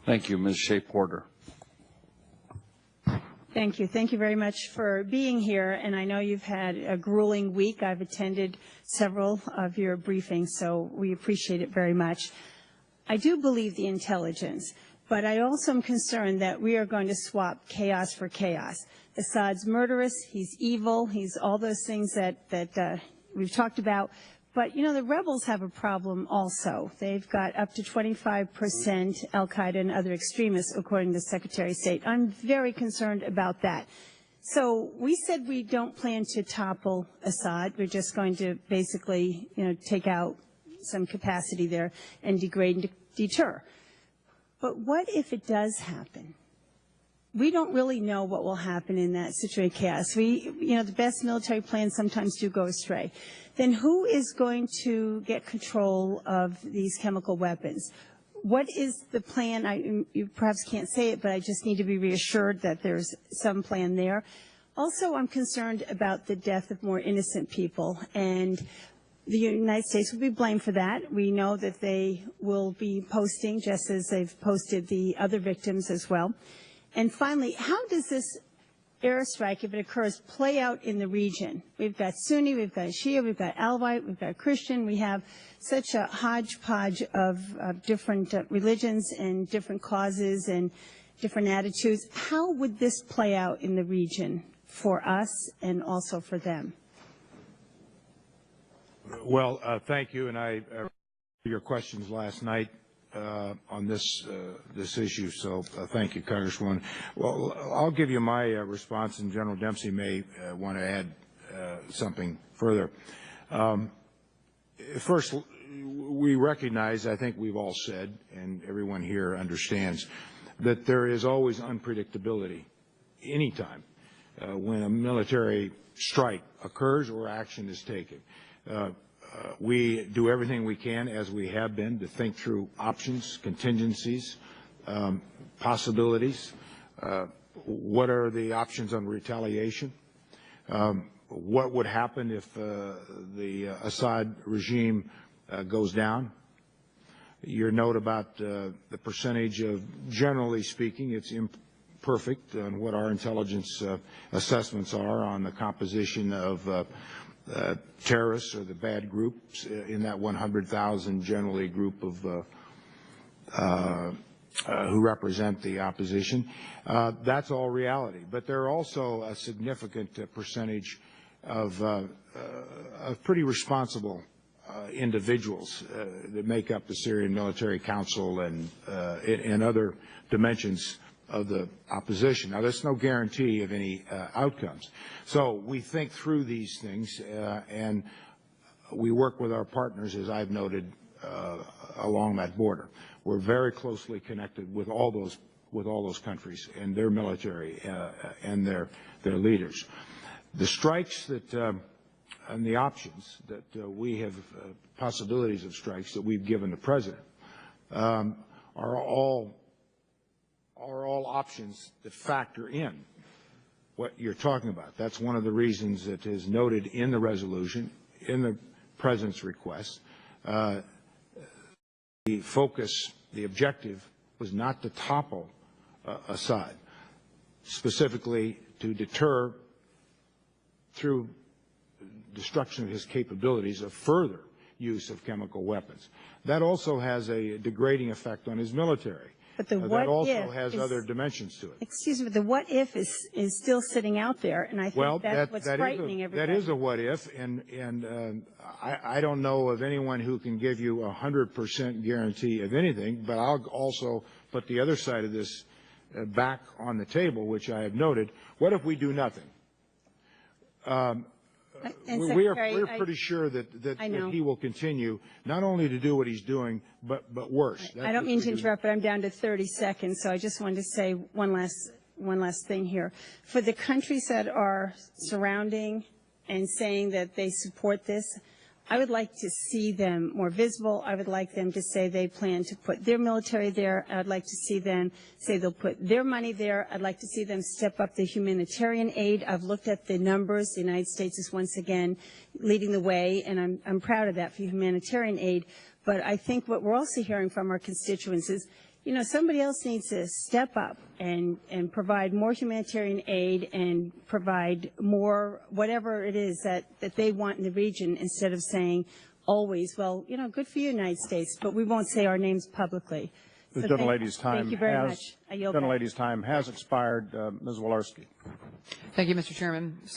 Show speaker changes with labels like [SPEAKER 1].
[SPEAKER 1] Thank you, Ms. Shea-Porter.
[SPEAKER 2] Thank you. Thank you very much for being here. And I know you've had a grueling week. I've attended several of your briefings, so we appreciate it very much. I do believe the intelligence, but I also am concerned that we are going to swap chaos for chaos. Assad's murderous. He's evil. He's all those things that we've talked about. But, you know, the rebels have a problem also. They've got up to 25% al-Qaeda and other extremists, according to the Secretary of State. I'm very concerned about that. So we said we don't plan to topple Assad. We're just going to basically, you know, take out some capacity there and degrade and deter. But what if it does happen? We don't really know what will happen in that situation of chaos. The best military plans sometimes do go astray. Then who is going to get control of these chemical weapons? What is the plan? You perhaps can't say it, but I just need to be reassured that there's some plan there. Also, I'm concerned about the death of more innocent people, and the United States will be blamed for that. We know that they will be posting, just as they've posted the other victims as well. And finally, how does this airstrike, if it occurs, play out in the region? We've got Sunni, we've got Shia, we've got Alawite, we've got Christian. We have such a hodgepodge of different religions and different causes and different attitudes. How would this play out in the region for us and also for them?
[SPEAKER 3] Well, thank you, and I your questions last night on this issue. So thank you, Congresswoman. Well, I'll give you my response, and General Dempsey may want to add something further. First, we recognize, I think we've all said, and everyone here understands, that there is always unpredictability anytime when a military strike occurs or action is taken. We do everything we can, as we have been, to think through options, contingencies, possibilities. What are the options on retaliation? What would happen if the Assad regime goes down? Your note about the percentage of, generally speaking, it's imperfect on what our intelligence assessments are on the composition of terrorists or the bad groups in that 100,000 generally group of who represent the opposition. That's all reality. But there are also a significant percentage of pretty responsible individuals that make up the Syrian Military Council and other dimensions of the opposition. Now, there's no guarantee of any outcomes. So we think through these things, and we work with our partners, as I've noted, along that border. We're very closely connected with all those countries and their military and their leaders. The strikes that and the options that we have, possibilities of strikes that we've given the President, are all options that factor in what you're talking about. That's one of the reasons that is noted in the resolution, in the President's request. The focus, the objective, was not to topple Assad, specifically to deter through destruction of his capabilities of further use of chemical weapons. That also has a degrading effect on his military.
[SPEAKER 2] But the
[SPEAKER 3] that also has other dimensions to it. Excuse
[SPEAKER 2] me, but the what if is still sitting out there, and I think that's what's frightening everybody.
[SPEAKER 3] That is a what if, and I don't know of anyone who can give you 100% guarantee of anything, but I'll also put the other side of this back on the table, which I have noted. What if we do nothing? We're pretty sure that he will continue not only to do what he's doing, but worse.
[SPEAKER 2] I don't mean to interrupt, but I'm down to 30 seconds, so I just wanted to say one last thing here. For the countries that are surrounding and saying that they support this, I would like to see them more visible. I would like them to say they plan to put their military there. I'd like to see them say they'll put their money there. I'd like to see them step up the humanitarian aid. I've looked at the numbers. The United States is once again leading the way, and I'm proud of that for humanitarian aid. But I think what we're also hearing from our constituents is somebody else needs to step up and provide more humanitarian aid and provide more whatever it is that they want in the region, instead of saying always, well, good for you, United States, but we won't say our names publicly.
[SPEAKER 1] The
[SPEAKER 2] So
[SPEAKER 1] gentlelady's
[SPEAKER 2] thank you very much. I yield back.
[SPEAKER 1] gentlelady's time has expired. Ms. Walorski.
[SPEAKER 4] Thank you, Mr. Chairman. Sir.